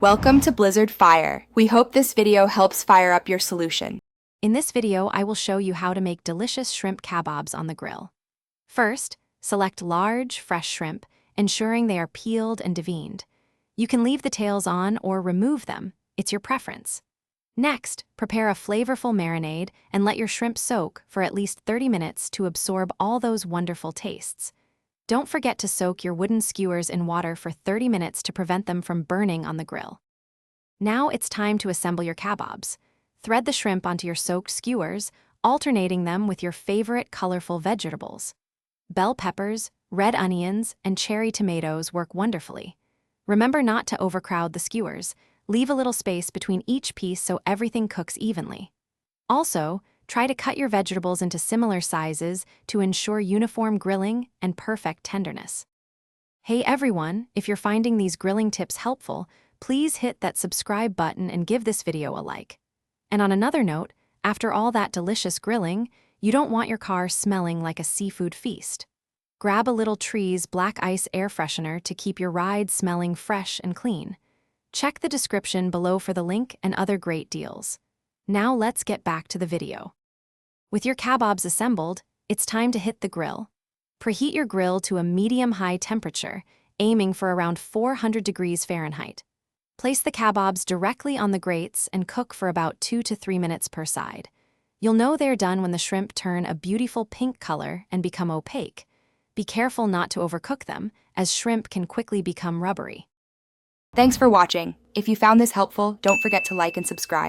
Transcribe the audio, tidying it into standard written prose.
Welcome to Blizzard Fire. We hope this video helps fire up your solution. In this video, I will show you how to make delicious shrimp kabobs on the grill. First, select large, fresh shrimp, ensuring they are peeled and deveined. You can leave the tails on or remove them, it's your preference. Next, prepare a flavorful marinade and let your shrimp soak for at least 30 minutes to absorb all those wonderful tastes. Don't forget to soak your wooden skewers in water for 30 minutes to prevent them from burning on the grill. Now it's time to assemble your kabobs. Thread the shrimp onto your soaked skewers, alternating them with your favorite colorful vegetables. Bell peppers, red onions, and cherry tomatoes work wonderfully. Remember not to overcrowd the skewers. Leave a little space between each piece so everything cooks evenly. Also, try to cut your vegetables into similar sizes to ensure uniform grilling and perfect tenderness. Hey everyone, if you're finding these grilling tips helpful, please hit that subscribe button and give this video a like. And on another note, after all that delicious grilling, you don't want your car smelling like a seafood feast. Grab a little Tree's Black Ice air freshener to keep your ride smelling fresh and clean. Check the description below for the link and other great deals. Now let's get back to the video. With your kabobs assembled, it's time to hit the grill. Preheat your grill to a medium-high temperature, aiming for around 400 degrees Fahrenheit. Place the kabobs directly on the grates and cook for about 2 to 3 minutes per side. You'll know they're done when the shrimp turn a beautiful pink color and become opaque. Be careful not to overcook them, as shrimp can quickly become rubbery. Thanks for watching. If you found this helpful, don't forget to like and subscribe.